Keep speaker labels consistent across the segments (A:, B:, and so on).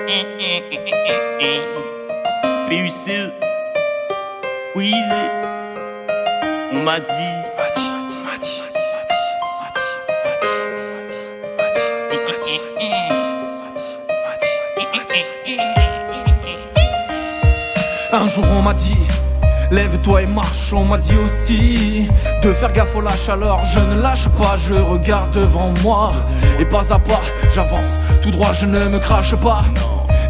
A: PUC, Weezy, on m'a dit.
B: Un jour on m'a dit, lève-toi et marche, on m'a dit aussi de faire gaffe aux lâches, alors je ne lâche pas, je regarde devant moi. Et pas à pas, j'avance, tout droit, je ne me crache pas.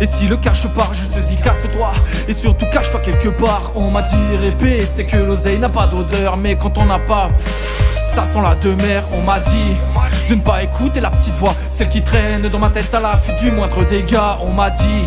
B: Et si le cache part, je te dis casse-toi. Et surtout cache-toi quelque part. On m'a dit répéter que l'oseille n'a pas d'odeur, mais quand on n'a pas, ça sent la demeure. On m'a dit de ne pas écouter la petite voix, celle qui traîne dans ma tête à l'affût du moindre dégât. On m'a dit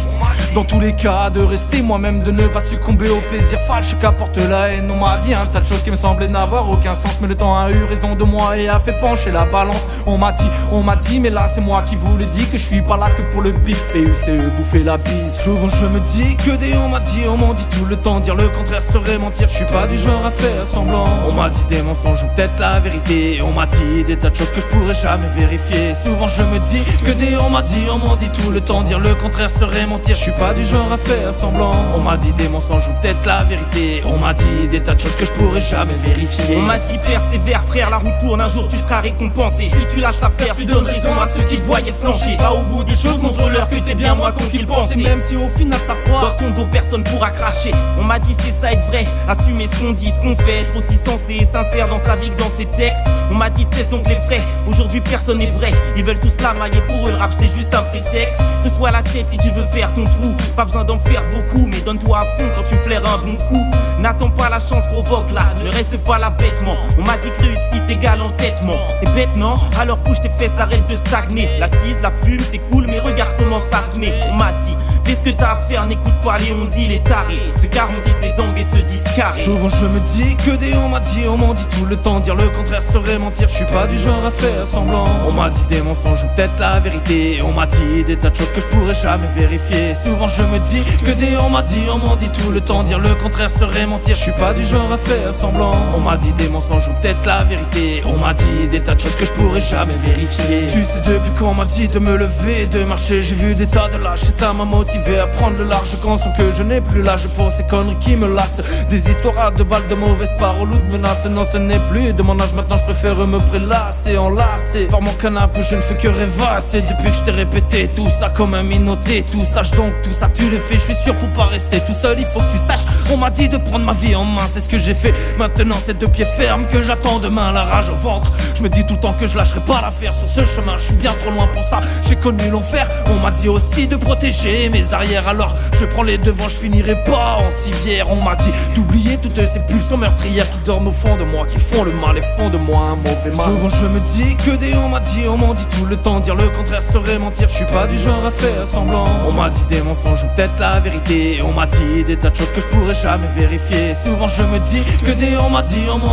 B: dans tous les cas de rester moi-même, de ne pas succomber au plaisir falche qu'apporte la haine. On m'a dit un tas de choses qui me semblaient n'avoir aucun sens, mais le temps a eu raison de moi et a fait pencher la balance. On m'a dit, mais là c'est moi qui vous le dis, que je suis pas là que pour le bif. PUCE vous fait la bise. Souvent je me dis que des on m'en dit tout le temps. Dire le contraire serait mentir, je suis pas du genre à faire semblant. On m'a dit des mensonges ou peut-être la vérité. On m'a dit des tas de choses que je pourrais jamais vérifier. Souvent je me dis que des on m'en dit tout le temps. Dire le contraire serait mentir, je suis pas du genre à faire semblant. On m'a dit des mensonges ou peut-être la vérité. On m'a dit des tas de choses que je pourrais jamais vérifier.
A: On m'a dit persévère frère, la roue tourne, un jour tu seras récompensé. Si tu lâches l'affaire, tu donnes raison à ceux qui te voyaient flancher. Va au bout des choses, montre-leur que t'es bien moins con qu'ils pensaient.
B: Et même si au final ça foire,
A: dans ton dos personne pourra cracher. On m'a dit c'est ça être vrai, assumer ce qu'on dit, ce qu'on fait, être aussi sensé et sincère dans sa vie que dans ses textes. On m'a dit cesse donc les frais, aujourd'hui personne n'est vrai. Ils veulent tous la mailler, pour eux le rap c'est juste un prétexte. Creuse-toi la tête si tu veux faire ton trou, pas besoin d'en faire beaucoup, mais donne-toi à fond quand tu flaires un bon coup. N'attends pas la chance, provoque-la, ne reste pas là bêtement. On m'a dit que réussite égale entêtement. T'es bête non? Alors bouge tes fesses, arrête de stagner. La tease, la fume, c'est cool, mais regarde comment ça te met. On m'a dit, fais ce que t'as à faire, n'écoute pas les on dit les tarés. Se garantissent les angles et se disent carrés.
B: Souvent je me dis que des on m'en dit tout le temps. Dire le contraire serait mentir, je suis pas du genre à faire semblant. On m'a dit des mensonges ou peut-être la vérité. On m'a dit des tas de choses que je pourrais jamais vérifier. Souvent je me dis que des on m'en dit tout le temps. Dire le contraire serait mentir, je suis pas du genre à faire semblant. On m'a dit des mensonges ou peut-être la vérité. On m'a dit des tas de choses que je pourrais jamais vérifier. Tu sais depuis qu'on m'a dit de me lever et de marcher, j'ai vu des tas de lâches et ça m'a motivé à prendre le large. Conscient que je n'ai plus l'âge pour ces conneries qui me lassent. Des histoires à deux balles, de mauvaises paroles ou de menaces. Non ce n'est plus de mon âge, maintenant je préfère me prélasser, enlacer par mon canapé, je ne fais que rêvasser. Depuis que je t'ai répété tout ça comme un minoté, tout sache donc tout ça tu le fais. Je suis sûr pour pas rester tout seul, il faut que tu saches. On m'a dit de prendre ma vie en main, c'est ce que j'ai fait. Maintenant c'est de pieds fermes que j'attends demain, la rage au ventre. Je me dis tout le temps que je lâcherai pas l'affaire sur ce chemin, je suis bien trop loin pour ça. J'ai connu l'enfer, on m'a dit aussi de protéger mes arrières. Alors je prends les devants, je finirai pas en civière. On m'a dit d'oublier toutes ces pulsions meurtrières qui dorment au fond de moi, qui font le mal et font de moi un mauvais mal. Souvent je me dis que des on m'en dit tout le temps. Dire le contraire serait mentir, je suis pas du genre à faire semblant. On m'a dit des mensonges ou peut-être la vérité. On m'a dit des tas de choses que je pourrais jamais vérifier. Souvent je me dis que des on m'en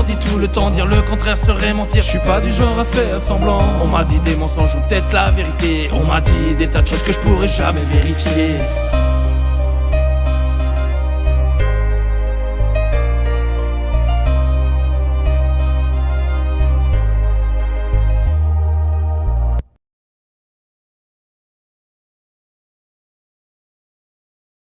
B: dit tout le temps. Dire le contraire serait mentir, je suis pas du genre à faire semblant. On m'a dit des mensonges ou peut-être la vérité. On m'a dit des tas de choses que je pourrais jamais vérifier.